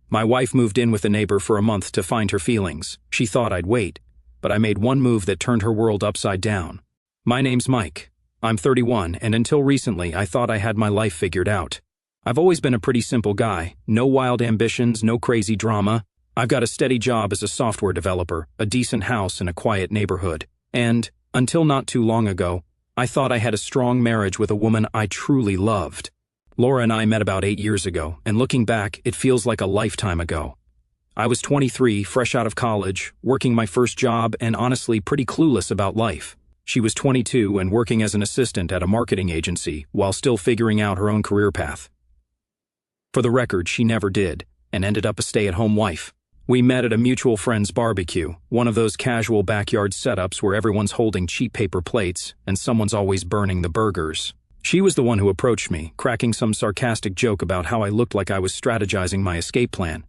My wife moved in with a neighbor for a month to find her feelings. She thought I'd wait, but I made one move that turned her world upside down. My name's Mike. I'm 31, and until recently I thought I had my life figured out. I've always been a pretty simple guy, no wild ambitions, no crazy drama. I've got a steady job as a software developer, a decent house in a quiet neighborhood. And, until not too long ago, I thought I had a strong marriage with a woman I truly loved. Laura and I met about 8 years ago, and looking back, it feels like a lifetime ago. I was 23, fresh out of college, working my first job, and honestly pretty clueless about life. She was 22 and working as an assistant at a marketing agency while still figuring out her own career path. For the record, she never did, and ended up a stay-at-home wife. We met at a mutual friend's barbecue, one of those casual backyard setups where everyone's holding cheap paper plates and someone's always burning the burgers. She was the one who approached me, cracking some sarcastic joke about how I looked like I was strategizing my escape plan.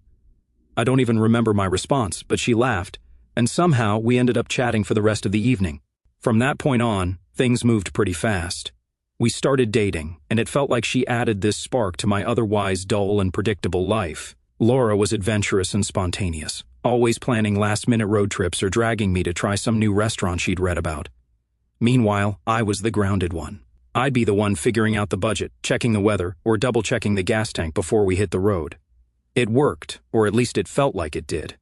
I don't even remember my response, but she laughed, and somehow we ended up chatting for the rest of the evening. From that point on, things moved pretty fast. We started dating, and it felt like she added this spark to my otherwise dull and predictable life. Laura was adventurous and spontaneous, always planning last-minute road trips or dragging me to try some new restaurant she'd read about. Meanwhile, I was the grounded one. I'd be the one figuring out the budget, checking the weather, or double-checking the gas tank before we hit the road. It worked, or at least it felt like it did.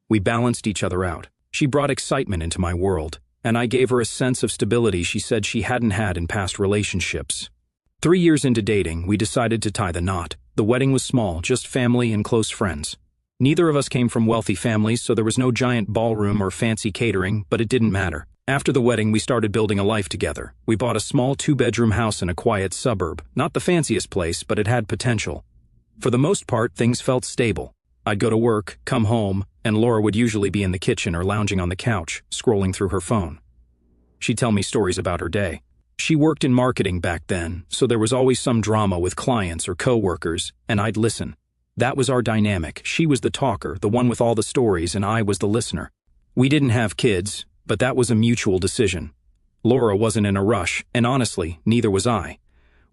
We balanced each other out. She brought excitement into my world, and I gave her a sense of stability she said she hadn't had in past relationships. 3 years into dating, we decided to tie the knot. The wedding was small, just family and close friends. Neither of us came from wealthy families, so there was no giant ballroom or fancy catering, but it didn't matter. After the wedding, we started building a life together. We bought a small 2-bedroom house in a quiet suburb. Not the fanciest place, but it had potential. For the most part, things felt stable. I'd go to work, come home, and Laura would usually be in the kitchen or lounging on the couch, scrolling through her phone. She'd tell me stories about her day. She worked in marketing back then, so there was always some drama with clients or co-workers, and I'd listen. That was our dynamic. She was the talker, the one with all the stories, and I was the listener. We didn't have kids, but that was a mutual decision. Laura wasn't in a rush, and honestly, neither was I.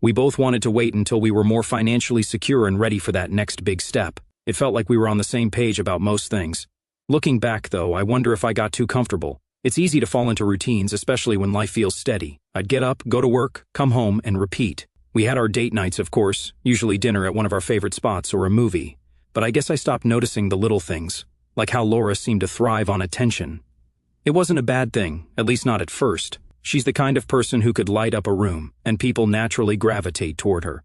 We both wanted to wait until we were more financially secure and ready for that next big step. It felt like we were on the same page about most things. Looking back, though, I wonder if I got too comfortable. It's easy to fall into routines, especially when life feels steady. I'd get up, go to work, come home, and repeat. We had our date nights, of course, usually dinner at one of our favorite spots or a movie. But I guess I stopped noticing the little things, like how Laura seemed to thrive on attention. It wasn't a bad thing, at least not at first. She's the kind of person who could light up a room, and people naturally gravitate toward her.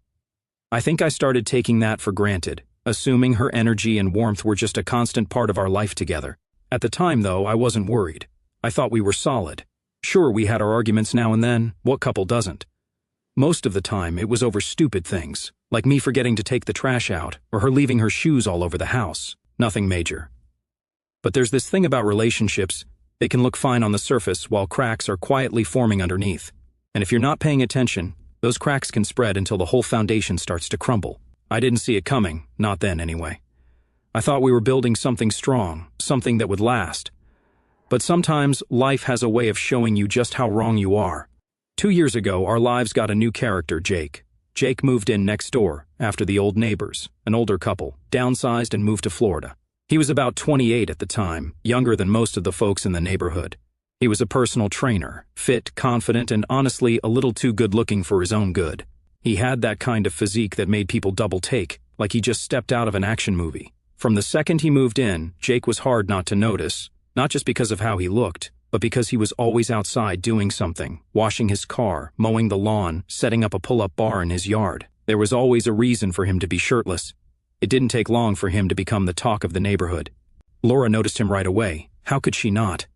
I think I started taking that for granted, assuming her energy and warmth were just a constant part of our life together. At the time, though, I wasn't worried. I thought we were solid. Sure, we had our arguments now and then. What couple doesn't? Most of the time, it was over stupid things, like me forgetting to take the trash out, or her leaving her shoes all over the house. Nothing major. But there's this thing about relationships. They can look fine on the surface while cracks are quietly forming underneath. And if you're not paying attention, those cracks can spread until the whole foundation starts to crumble. I didn't see it coming, not then anyway. I thought we were building something strong, something that would last. But sometimes life has a way of showing you just how wrong you are. 2 years ago, our lives got a new character, Jake. Jake moved in next door, after the old neighbors, an older couple, downsized and moved to Florida. He was about 28 at the time, younger than most of the folks in the neighborhood. He was a personal trainer, fit, confident, and honestly a little too good-looking for his own good. He had that kind of physique that made people double take, like he just stepped out of an action movie. From the second he moved in, Jake was hard not to notice, not just because of how he looked, but because he was always outside doing something, washing his car, mowing the lawn, setting up a pull-up bar in his yard. There was always a reason for him to be shirtless. It didn't take long for him to become the talk of the neighborhood. Laura noticed him right away. How could she not?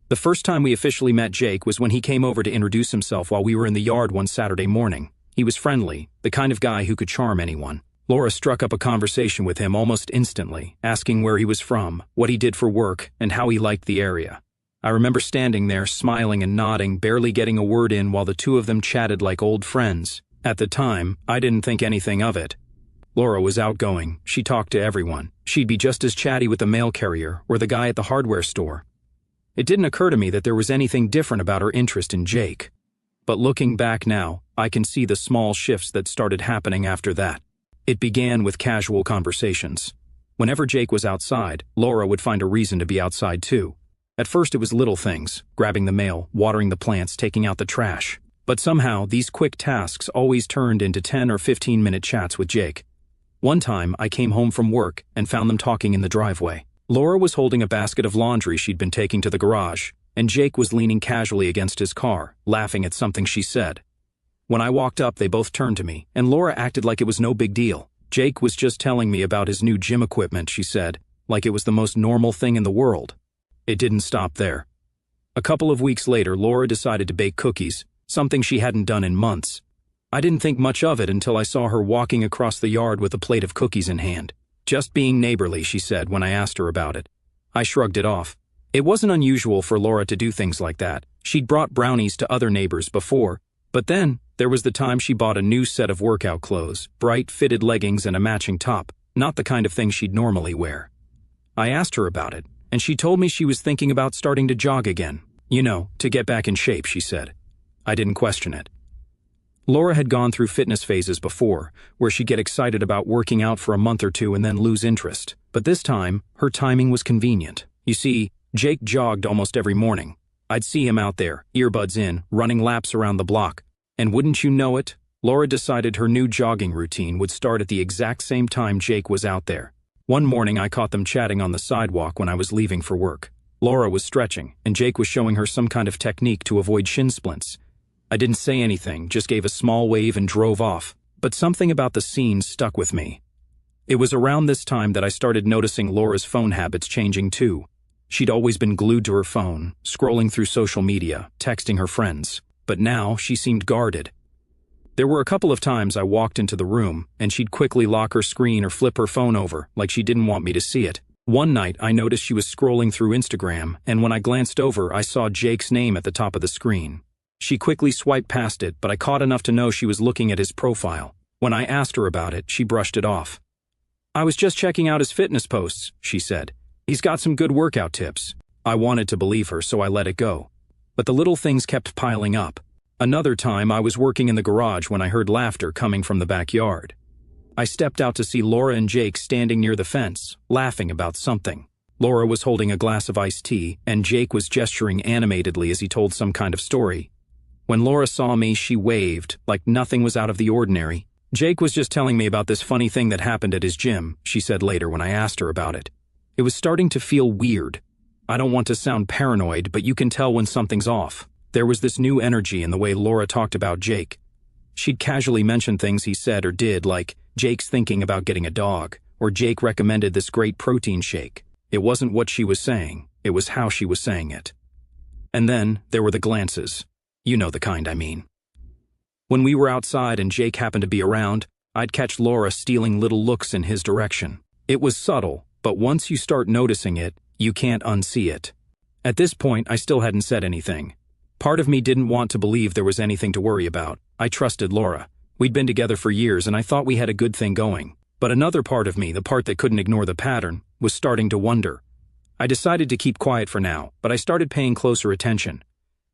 The first time we officially met Jake was when he came over to introduce himself while we were in the yard one Saturday morning. He was friendly, the kind of guy who could charm anyone. Laura struck up a conversation with him almost instantly, asking where he was from, what he did for work, and how he liked the area. I remember standing there, smiling and nodding, barely getting a word in while the two of them chatted like old friends. At the time, I didn't think anything of it. Laura was outgoing. She talked to everyone. She'd be just as chatty with the mail carrier or the guy at the hardware store. It didn't occur to me that there was anything different about her interest in Jake. But looking back now, I can see the small shifts that started happening after that. It began with casual conversations. Whenever Jake was outside, Laura would find a reason to be outside too. At first it was little things, grabbing the mail, watering the plants, taking out the trash. But somehow, these quick tasks always turned into 10 or 15-minute chats with Jake. One time, I came home from work and found them talking in the driveway. Laura was holding a basket of laundry she'd been taking to the garage, and Jake was leaning casually against his car, laughing at something she said. When I walked up, they both turned to me, and Laura acted like it was no big deal. Jake was just telling me about his new gym equipment, she said, like it was the most normal thing in the world. It didn't stop there. A couple of weeks later, Laura decided to bake cookies, something she hadn't done in months. I didn't think much of it until I saw her walking across the yard with a plate of cookies in hand. Just being neighborly, she said when I asked her about it. I shrugged it off. It wasn't unusual for Laura to do things like that. She'd brought brownies to other neighbors before, but then there was the time she bought a new set of workout clothes, bright fitted leggings and a matching top, not the kind of thing she'd normally wear. I asked her about it, and she told me she was thinking about starting to jog again. To get back in shape, she said. I didn't question it. Laura had gone through fitness phases before, where she'd get excited about working out for a month or two and then lose interest. But this time, her timing was convenient. You see, Jake jogged almost every morning. I'd see him out there, earbuds in, running laps around the block. And wouldn't you know it, Laura decided her new jogging routine would start at the exact same time Jake was out there. One morning I caught them chatting on the sidewalk when I was leaving for work. Laura was stretching, and Jake was showing her some kind of technique to avoid shin splints. I didn't say anything, just gave a small wave and drove off. But something about the scene stuck with me. It was around this time that I started noticing Laura's phone habits changing too. She'd always been glued to her phone, scrolling through social media, texting her friends. But now she seemed guarded. There were a couple of times I walked into the room, and she'd quickly lock her screen or flip her phone over, like she didn't want me to see it. One night I noticed she was scrolling through Instagram, and when I glanced over I saw Jake's name at the top of the screen. She quickly swiped past it, but I caught enough to know she was looking at his profile. When I asked her about it, she brushed it off. I was just checking out his fitness posts, she said. He's got some good workout tips. I wanted to believe her, so I let it go. But the little things kept piling up. Another time I was working in the garage when I heard laughter coming from the backyard. I stepped out to see Laura and Jake standing near the fence, laughing about something. Laura was holding a glass of iced tea, and Jake was gesturing animatedly as he told some kind of story. When Laura saw me, she waved, like nothing was out of the ordinary. Jake was just telling me about this funny thing that happened at his gym, she said later when I asked her about it. It was starting to feel weird. I don't want to sound paranoid, but you can tell when something's off. There was this new energy in the way Laura talked about Jake. She'd casually mention things he said or did, like Jake's thinking about getting a dog, or Jake recommended this great protein shake. It wasn't what she was saying, it was how she was saying it. And then there were the glances. You know the kind I mean. When we were outside and Jake happened to be around, I'd catch Laura stealing little looks in his direction. It was subtle, but once you start noticing it, you can't unsee it. At this point, I still hadn't said anything. Part of me didn't want to believe there was anything to worry about. I trusted Laura. We'd been together for years and I thought we had a good thing going. But another part of me, the part that couldn't ignore the pattern, was starting to wonder. I decided to keep quiet for now, but I started paying closer attention.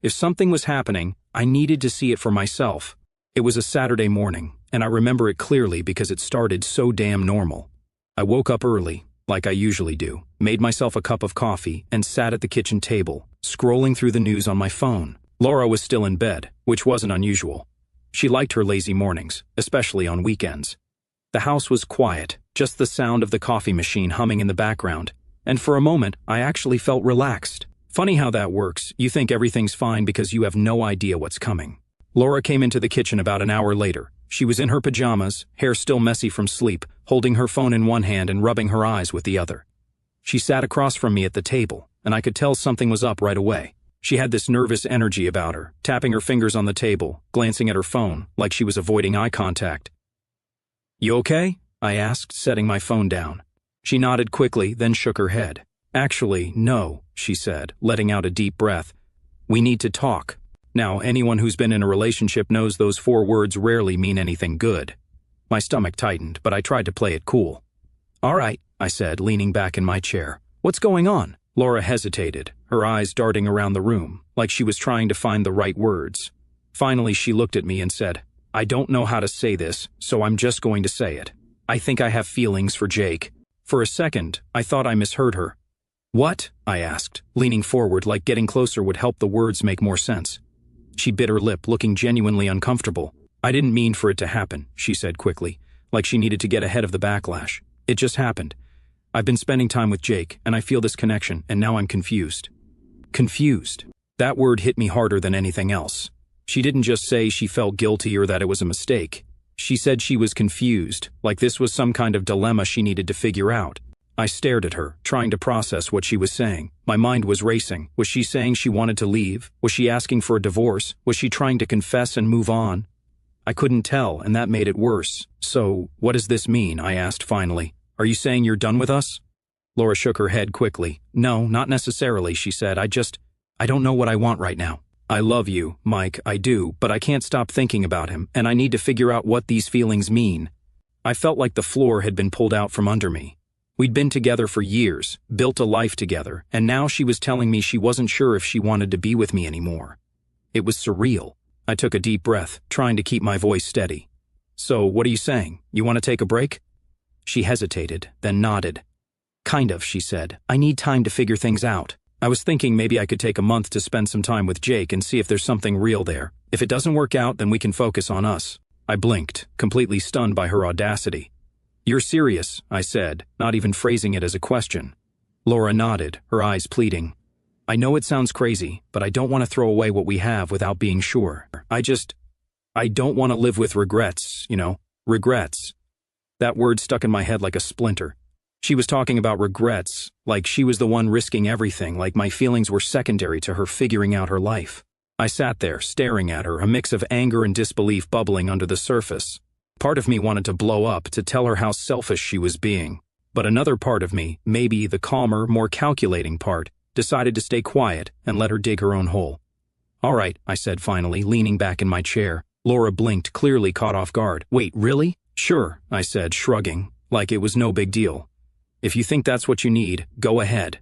If something was happening, I needed to see it for myself. It was a Saturday morning, and I remember it clearly because it started so damn normal. I woke up early, like I usually do, made myself a cup of coffee, and sat at the kitchen table, scrolling through the news on my phone. Laura was still in bed, which wasn't unusual. She liked her lazy mornings, especially on weekends. The house was quiet, just the sound of the coffee machine humming in the background, and for a moment, I actually felt relaxed. Funny how that works. You think everything's fine because you have no idea what's coming. Laura came into the kitchen about an hour later. She was in her pajamas, hair still messy from sleep, holding her phone in one hand and rubbing her eyes with the other. She sat across from me at the table, and I could tell something was up right away. She had this nervous energy about her, tapping her fingers on the table, glancing at her phone, like she was avoiding eye contact. "You okay?" I asked, setting my phone down. She nodded quickly, then shook her head. "Actually, no," she said, letting out a deep breath. "We need to talk." Now, anyone who's been in a relationship knows those 4 words rarely mean anything good. My stomach tightened, but I tried to play it cool. "All right," I said, leaning back in my chair. "What's going on?" Laura hesitated, her eyes darting around the room, like she was trying to find the right words. Finally, she looked at me and said, "I don't know how to say this, so I'm just going to say it. I think I have feelings for Jake." For a second, I thought I misheard her. "What?" I asked, leaning forward like getting closer would help the words make more sense. She bit her lip, looking genuinely uncomfortable. "I didn't mean for it to happen," she said quickly, like she needed to get ahead of the backlash. "It just happened. I've been spending time with Jake, and I feel this connection, and now I'm confused." Confused. That word hit me harder than anything else. She didn't just say she felt guilty or that it was a mistake. She said she was confused, like this was some kind of dilemma she needed to figure out. I stared at her, trying to process what she was saying. My mind was racing. Was she saying she wanted to leave? Was she asking for a divorce? Was she trying to confess and move on? I couldn't tell, and that made it worse. "So, what does this mean?" I asked finally. "Are you saying you're done with us?" Laura shook her head quickly. "No, not necessarily," she said. I don't know what I want right now. I love you, Mike, I do, but I can't stop thinking about him, and I need to figure out what these feelings mean." I felt like the floor had been pulled out from under me. We'd been together for years, built a life together, and now she was telling me she wasn't sure if she wanted to be with me anymore. It was surreal. I took a deep breath, trying to keep my voice steady. "So, what are you saying? You want to take a break?" She hesitated, then nodded. "Kind of," she said. "I need time to figure things out. I was thinking maybe I could take a month to spend some time with Jake and see if there's something real there. If it doesn't work out, then we can focus on us." I blinked, completely stunned by her audacity. "You're serious," I said, not even phrasing it as a question. Laura nodded, her eyes pleading. "I know it sounds crazy, but I don't want to throw away what we have without being sure. I don't want to live with regrets, regrets." That word stuck in my head like a splinter. She was talking about regrets, like she was the one risking everything, like my feelings were secondary to her figuring out her life. I sat there, staring at her, a mix of anger and disbelief bubbling under the surface. Part of me wanted to blow up, to tell her how selfish she was being. But another part of me, maybe the calmer, more calculating part, decided to stay quiet and let her dig her own hole. "All right," I said finally, leaning back in my chair. Laura blinked, clearly caught off guard. "Wait, really?" "Sure," I said, shrugging, like it was no big deal. "If you think that's what you need, go ahead."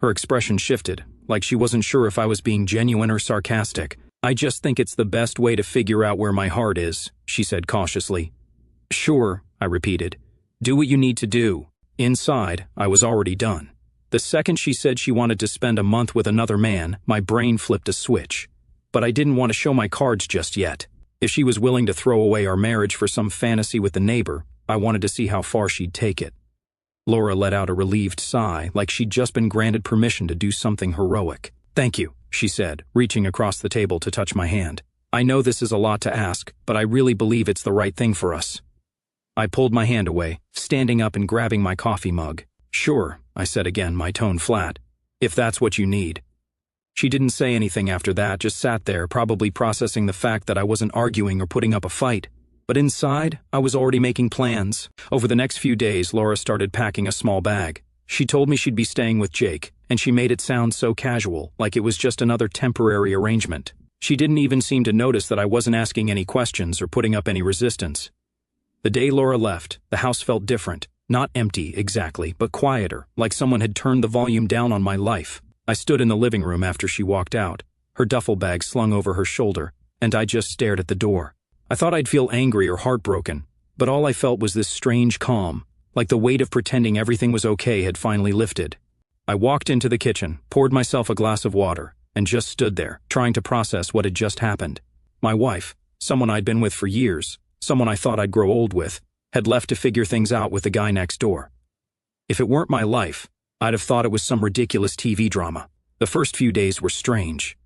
Her expression shifted, like she wasn't sure if I was being genuine or sarcastic. "I just think it's the best way to figure out where my heart is," she said cautiously. "Sure," I repeated. "Do what you need to do." Inside, I was already done. The second she said she wanted to spend a month with another man, my brain flipped a switch. But I didn't want to show my cards just yet. If she was willing to throw away our marriage for some fantasy with the neighbor, I wanted to see how far she'd take it. Laura let out a relieved sigh, like she'd just been granted permission to do something heroic. "Thank you," she said, reaching across the table to touch my hand. "I know this is a lot to ask, but I really believe it's the right thing for us." I pulled my hand away, standing up and grabbing my coffee mug. "Sure," I said again, my tone flat. "If that's what you need." She didn't say anything after that, just sat there, probably processing the fact that I wasn't arguing or putting up a fight. But inside, I was already making plans. Over the next few days, Laura started packing a small bag. She told me she'd be staying with Jake, and she made it sound so casual, like it was just another temporary arrangement. She didn't even seem to notice that I wasn't asking any questions or putting up any resistance. The day Laura left, the house felt different. Not empty, exactly, but quieter, like someone had turned the volume down on my life. I stood in the living room after she walked out, her duffel bag slung over her shoulder, and I just stared at the door. I thought I'd feel angry or heartbroken, but all I felt was this strange calm, like the weight of pretending everything was okay had finally lifted. I walked into the kitchen, poured myself a glass of water, and just stood there, trying to process what had just happened. My wife, someone I'd been with for years, someone I thought I'd grow old with, had left to figure things out with the guy next door. If it weren't my life, I'd have thought it was some ridiculous TV drama. The first few days were strange.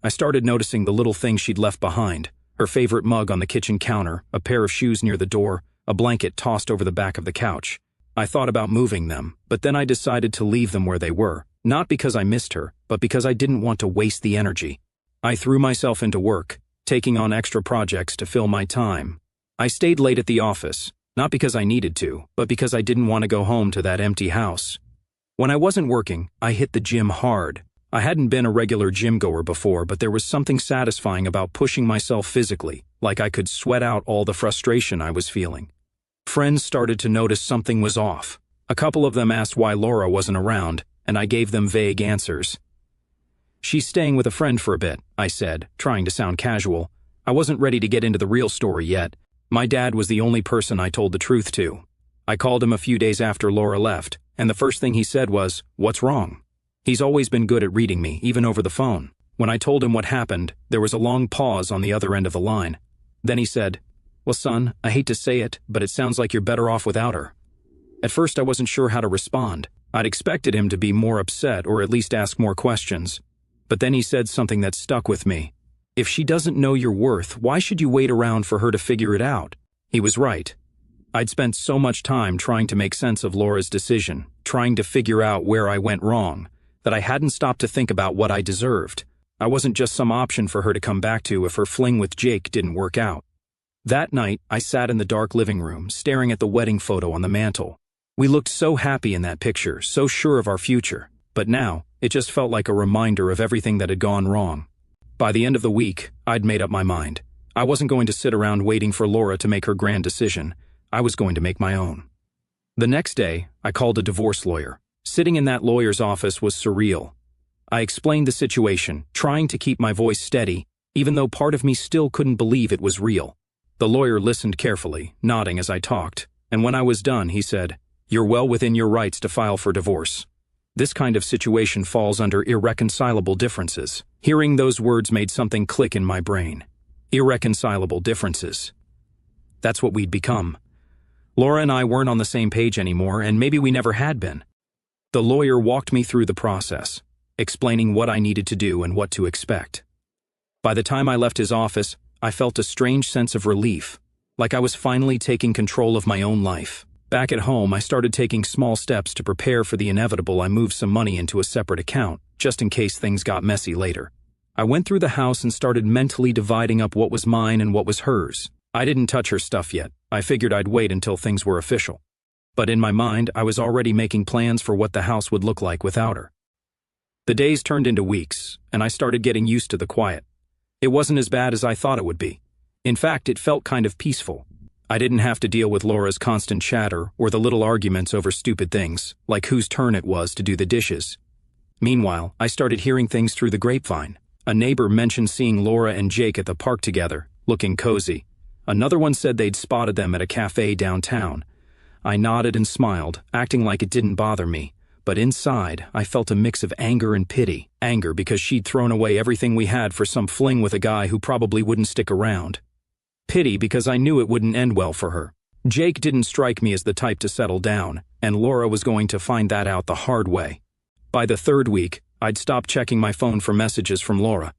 I started noticing the little things she'd left behind. Her favorite mug on the kitchen counter, a pair of shoes near the door, a blanket tossed over the back of the couch. I thought about moving them, but then I decided to leave them where they were, not because I missed her, but because I didn't want to waste the energy. I threw myself into work, taking on extra projects to fill my time. I stayed late at the office, not because I needed to, but because I didn't want to go home to that empty house. When I wasn't working, I hit the gym hard. I hadn't been a regular gym goer before, but there was something satisfying about pushing myself physically, like I could sweat out all the frustration I was feeling. Friends started to notice something was off. A couple of them asked why Laura wasn't around, and I gave them vague answers. "She's staying with a friend for a bit," I said, trying to sound casual. I wasn't ready to get into the real story yet. My dad was the only person I told the truth to. I called him a few days after Laura left, and the first thing he said was, "What's wrong?" He's always been good at reading me, even over the phone. When I told him what happened, there was a long pause on the other end of the line. Then he said, "Well, son, I hate to say it, but it sounds like you're better off without her." At first I wasn't sure how to respond. I'd expected him to be more upset or at least ask more questions. But then he said something that stuck with me. "If she doesn't know your worth, why should you wait around for her to figure it out?" He was right. I'd spent so much time trying to make sense of Laura's decision, trying to figure out where I went wrong, that I hadn't stopped to think about what I deserved. I wasn't just some option for her to come back to if her fling with Jake didn't work out. That night, I sat in the dark living room, staring at the wedding photo on the mantel. We looked so happy in that picture, so sure of our future. But now, it just felt like a reminder of everything that had gone wrong. By the end of the week, I'd made up my mind. I wasn't going to sit around waiting for Laura to make her grand decision. I was going to make my own. The next day, I called a divorce lawyer. Sitting in that lawyer's office was surreal. I explained the situation, trying to keep my voice steady, even though part of me still couldn't believe it was real. The lawyer listened carefully, nodding as I talked, and when I was done, he said, "You're well within your rights to file for divorce. This kind of situation falls under irreconcilable differences." Hearing those words made something click in my brain. Irreconcilable differences. That's what we'd become. Laura and I weren't on the same page anymore, and maybe we never had been. The lawyer walked me through the process, explaining what I needed to do and what to expect. By the time I left his office, I felt a strange sense of relief, like I was finally taking control of my own life. Back at home, I started taking small steps to prepare for the inevitable. I moved some money into a separate account, just in case things got messy later. I went through the house and started mentally dividing up what was mine and what was hers. I didn't touch her stuff yet. I figured I'd wait until things were official. But in my mind, I was already making plans for what the house would look like without her. The days turned into weeks, and I started getting used to the quiet. It wasn't as bad as I thought it would be. In fact, it felt kind of peaceful. I didn't have to deal with Laura's constant chatter or the little arguments over stupid things, like whose turn it was to do the dishes. Meanwhile, I started hearing things through the grapevine. A neighbor mentioned seeing Laura and Jake at the park together, looking cozy. Another one said they'd spotted them at a cafe downtown. I nodded and smiled, acting like it didn't bother me. But inside, I felt a mix of anger and pity. Anger because she'd thrown away everything we had for some fling with a guy who probably wouldn't stick around. Pity because I knew it wouldn't end well for her. Jake didn't strike me as the type to settle down, and Laura was going to find that out the hard way. By the third week, I'd stopped checking my phone for messages from Laura.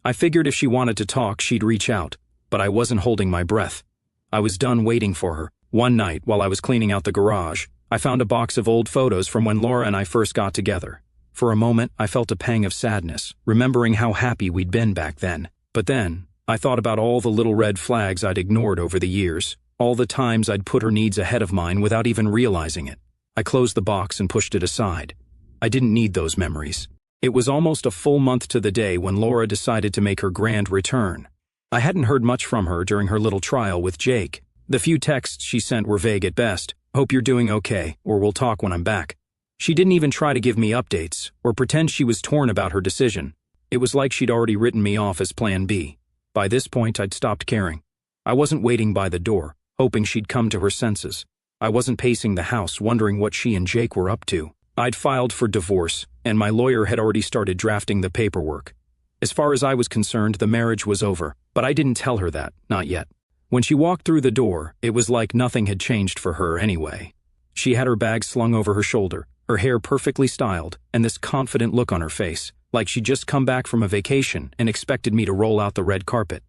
I figured if she wanted to talk, she'd reach out, but I wasn't holding my breath. I was done waiting for her. One night, while I was cleaning out the garage, I found a box of old photos from when Laura and I first got together. For a moment, I felt a pang of sadness, remembering how happy we'd been back then. But then, I thought about all the little red flags I'd ignored over the years, all the times I'd put her needs ahead of mine without even realizing it. I closed the box and pushed it aside. I didn't need those memories. It was almost a full month to the day when Laura decided to make her grand return. I hadn't heard much from her during her little trial with Jake. The few texts she sent were vague at best. "Hope you're doing okay, or we'll talk when I'm back." She didn't even try to give me updates, or pretend she was torn about her decision. It was like she'd already written me off as Plan B. By this point, I'd stopped caring. I wasn't waiting by the door, hoping she'd come to her senses. I wasn't pacing the house, wondering what she and Jake were up to. I'd filed for divorce, and my lawyer had already started drafting the paperwork. As far as I was concerned, the marriage was over, but I didn't tell her that, not yet. When she walked through the door, it was like nothing had changed for her anyway. She had her bag slung over her shoulder, her hair perfectly styled, and this confident look on her face, like she'd just come back from a vacation and expected me to roll out the red carpet.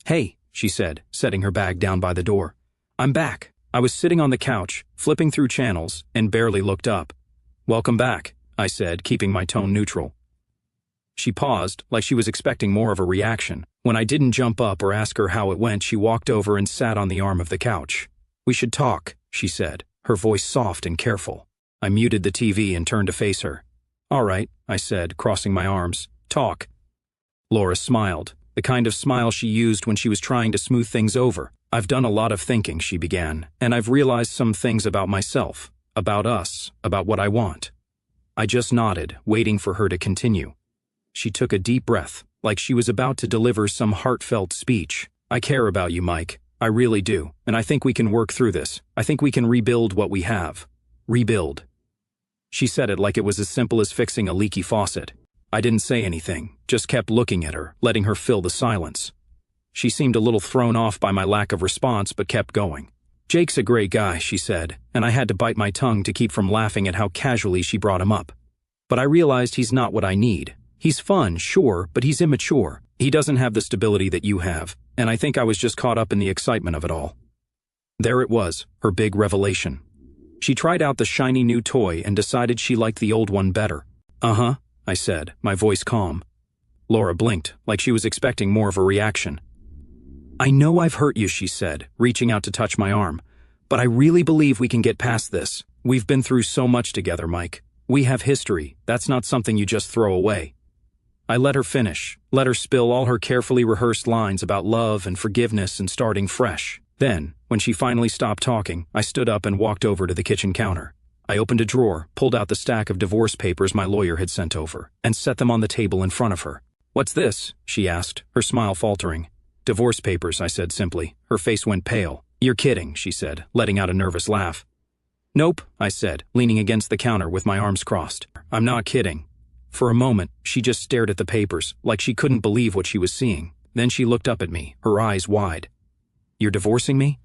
"Hey," she said, setting her bag down by the door. "I'm back." I was sitting on the couch, flipping through channels, and barely looked up. "Welcome back," I said, keeping my tone neutral. She paused, like she was expecting more of a reaction. When I didn't jump up or ask her how it went, she walked over and sat on the arm of the couch. "We should talk," she said, her voice soft and careful. I muted the TV and turned to face her. "All right," I said, crossing my arms. "Talk." Laura smiled, the kind of smile she used when she was trying to smooth things over. "I've done a lot of thinking," she began, "and I've realized some things about myself, about us, about what I want." I just nodded, waiting for her to continue. She took a deep breath, like she was about to deliver some heartfelt speech. "I care about you, Mike. I really do, and I think we can work through this. I think we can rebuild what we have. Rebuild. She said it like it was as simple as fixing a leaky faucet. I didn't say anything, just kept looking at her, letting her fill the silence. She seemed a little thrown off by my lack of response but kept going. Jake's a great guy, she said, and I had to bite my tongue to keep from laughing at how casually she brought him up. But I realized he's not what I need. He's fun, sure, but he's immature. He doesn't have the stability that you have, and I think I was just caught up in the excitement of it all. There it was, her big revelation. She tried out the shiny new toy and decided she liked the old one better. Uh-huh, I said, my voice calm. Laura blinked, like she was expecting more of a reaction. I know I've hurt you, she said, reaching out to touch my arm. But I really believe we can get past this. We've been through so much together, Mike. We have history. That's not something you just throw away. I let her finish, let her spill all her carefully rehearsed lines about love and forgiveness and starting fresh. Then, when she finally stopped talking, I stood up and walked over to the kitchen counter. I opened a drawer, pulled out the stack of divorce papers my lawyer had sent over, and set them on the table in front of her. What's this? She asked, her smile faltering. Divorce papers, I said simply. Her face went pale. You're kidding, she said, letting out a nervous laugh. Nope, I said, leaning against the counter with my arms crossed. I'm not kidding. For a moment, she just stared at the papers, like she couldn't believe what she was seeing. Then she looked up at me, her eyes wide. You're divorcing me?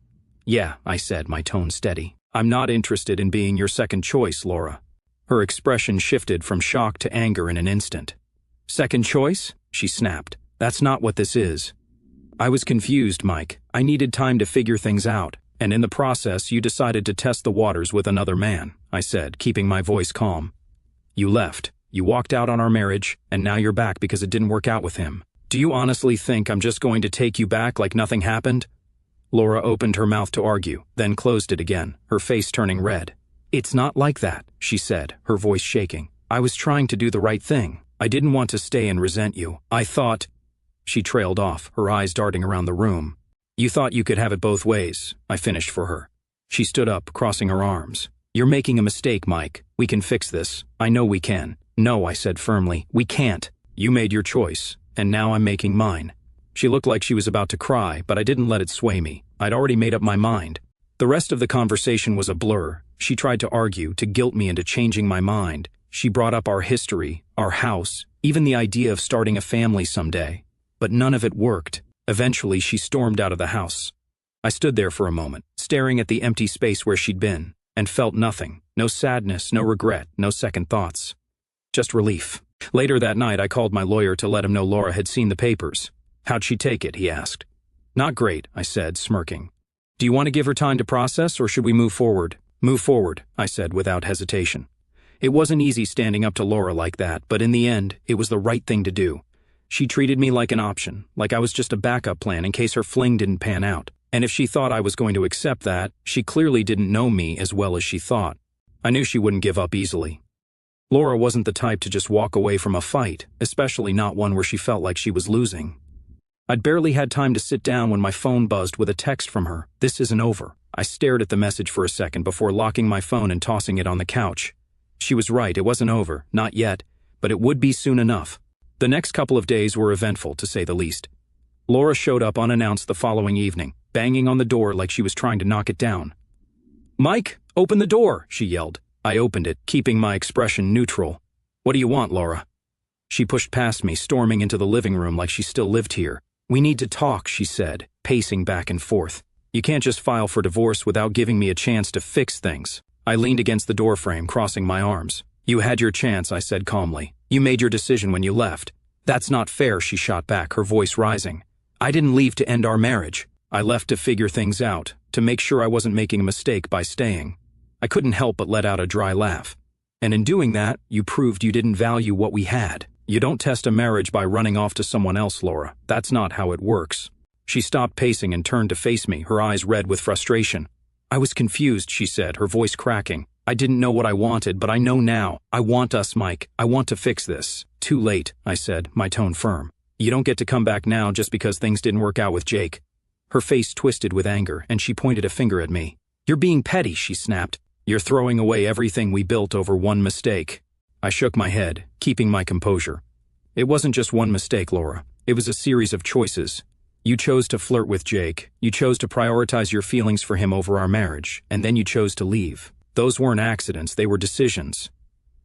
Yeah, I said, my tone steady. I'm not interested in being your second choice, Laura. Her expression shifted from shock to anger in an instant. Second choice? She snapped. That's not what this is. I was confused, Mike. I needed time to figure things out, and in the process you decided to test the waters with another man, I said, keeping my voice calm. You left. You walked out on our marriage, and now you're back because it didn't work out with him. Do you honestly think I'm just going to take you back like nothing happened? Laura opened her mouth to argue, then closed it again, her face turning red. It's not like that, she said, her voice shaking. I was trying to do the right thing. I didn't want to stay and resent you. I thought... She trailed off, her eyes darting around the room. You thought you could have it both ways, I finished for her. She stood up, crossing her arms. You're making a mistake, Mike. We can fix this. I know we can. No, I said firmly. We can't. You made your choice, and now I'm making mine. She looked like she was about to cry, but I didn't let it sway me. I'd already made up my mind. The rest of the conversation was a blur. She tried to argue, to guilt me into changing my mind. She brought up our history, our house, even the idea of starting a family someday. But none of it worked. Eventually, she stormed out of the house. I stood there for a moment, staring at the empty space where she'd been, and felt nothing. No sadness, no regret, no second thoughts. Just relief. Later that night, I called my lawyer to let him know Laura had seen the papers. How'd she take it, he asked. Not great, I said, smirking. Do you want to give her time to process, or should we move forward? Move forward, I said without hesitation. It wasn't easy standing up to Laura like that, but in the end, it was the right thing to do. She treated me like an option, like I was just a backup plan in case her fling didn't pan out. And if she thought I was going to accept that, she clearly didn't know me as well as she thought. I knew she wouldn't give up easily. Laura wasn't the type to just walk away from a fight, especially not one where she felt like she was losing. I'd barely had time to sit down when my phone buzzed with a text from her. This isn't over. I stared at the message for a second before locking my phone and tossing it on the couch. She was right, it wasn't over, not yet, but it would be soon enough. The next couple of days were eventful, to say the least. Laura showed up unannounced the following evening, banging on the door like she was trying to knock it down. Mike, open the door, she yelled. I opened it, keeping my expression neutral. What do you want, Laura? She pushed past me, storming into the living room like she still lived here. We need to talk, she said, pacing back and forth. You can't just file for divorce without giving me a chance to fix things. I leaned against the doorframe, crossing my arms. You had your chance, I said calmly. You made your decision when you left. That's not fair, she shot back, her voice rising. I didn't leave to end our marriage. I left to figure things out, to make sure I wasn't making a mistake by staying. I couldn't help but let out a dry laugh. And in doing that, you proved you didn't value what we had. You don't test a marriage by running off to someone else, Laura. That's not how it works. She stopped pacing and turned to face me, her eyes red with frustration. I was confused, she said, her voice cracking. I didn't know what I wanted, but I know now. I want us, Mike. I want to fix this. Too late, I said, my tone firm. You don't get to come back now just because things didn't work out with Jake. Her face twisted with anger, and she pointed a finger at me. You're being petty, she snapped. You're throwing away everything we built over one mistake. I shook my head, keeping my composure. It wasn't just one mistake, Laura. It was a series of choices. You chose to flirt with Jake, you chose to prioritize your feelings for him over our marriage, and then you chose to leave. Those weren't accidents, they were decisions.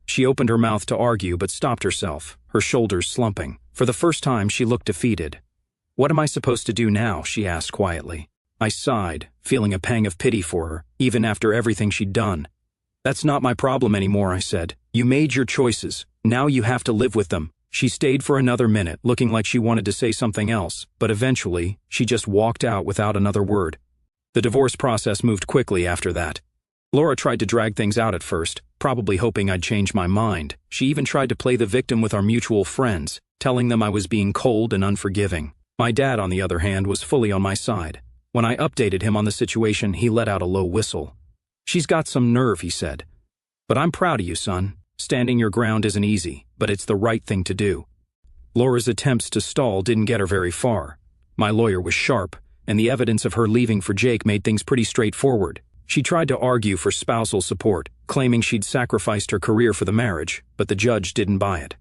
She opened her mouth to argue but stopped herself, her shoulders slumping. For the first time, she looked defeated. "What am I supposed to do now?" she asked quietly. I sighed, feeling a pang of pity for her, even after everything she'd done. "That's not my problem anymore," I said. "You made your choices. Now you have to live with them." She stayed for another minute, looking like she wanted to say something else, but eventually, she just walked out without another word. The divorce process moved quickly after that. Laura tried to drag things out at first, probably hoping I'd change my mind. She even tried to play the victim with our mutual friends, telling them I was being cold and unforgiving. My dad, on the other hand, was fully on my side. When I updated him on the situation, he let out a low whistle. "She's got some nerve," he said. "But I'm proud of you, son. Standing your ground isn't easy, but it's the right thing to do." Laura's attempts to stall didn't get her very far. My lawyer was sharp, and the evidence of her leaving for Jake made things pretty straightforward. She tried to argue for spousal support, claiming she'd sacrificed her career for the marriage, but the judge didn't buy it.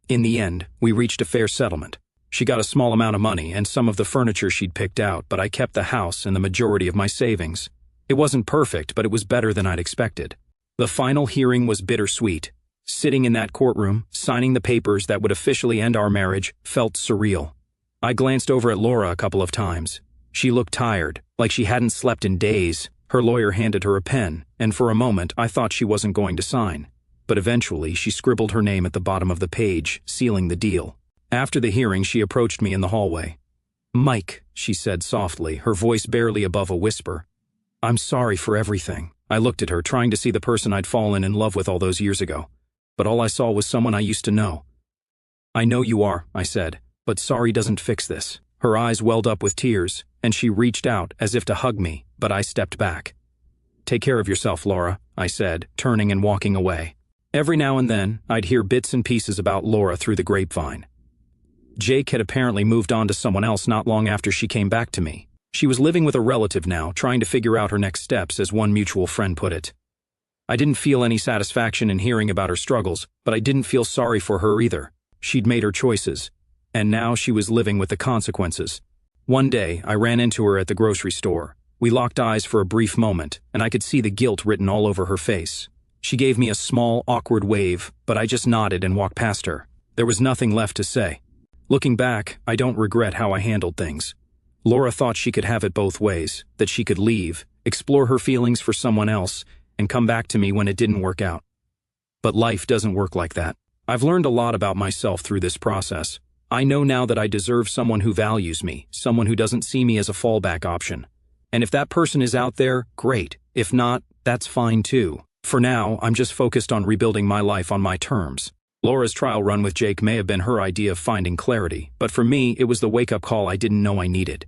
In the end, we reached a fair settlement. She got a small amount of money and some of the furniture she'd picked out, but I kept the house and the majority of my savings. It wasn't perfect, but it was better than I'd expected. The final hearing was bittersweet. Sitting in that courtroom, signing the papers that would officially end our marriage, felt surreal. I glanced over at Laura a couple of times. She looked tired, like she hadn't slept in days. Her lawyer handed her a pen, and for a moment I thought she wasn't going to sign. But eventually she scribbled her name at the bottom of the page, sealing the deal. After the hearing, she approached me in the hallway. "Mike," she said softly, her voice barely above a whisper. "I'm sorry for everything." I looked at her, trying to see the person I'd fallen in love with all those years ago. But all I saw was someone I used to know. "I know you are," I said, "but sorry doesn't fix this." Her eyes welled up with tears, and she reached out as if to hug me, but I stepped back. "Take care of yourself, Laura," I said, turning and walking away. Every now and then, I'd hear bits and pieces about Laura through the grapevine. Jake had apparently moved on to someone else not long after she came back to me. She was living with a relative now, trying to figure out her next steps, as one mutual friend put it. I didn't feel any satisfaction in hearing about her struggles, but I didn't feel sorry for her either. She'd made her choices, and now she was living with the consequences. One day, I ran into her at the grocery store. We locked eyes for a brief moment, and I could see the guilt written all over her face. She gave me a small, awkward wave, but I just nodded and walked past her. There was nothing left to say. Looking back, I don't regret how I handled things. Laura thought she could have it both ways, that she could leave, explore her feelings for someone else, and come back to me when it didn't work out. But life doesn't work like that. I've learned a lot about myself through this process. I know now that I deserve someone who values me, someone who doesn't see me as a fallback option. And if that person is out there, great. If not, that's fine too. For now, I'm just focused on rebuilding my life on my terms. Laura's trial run with Jake may have been her idea of finding clarity, but for me, it was the wake-up call I didn't know I needed.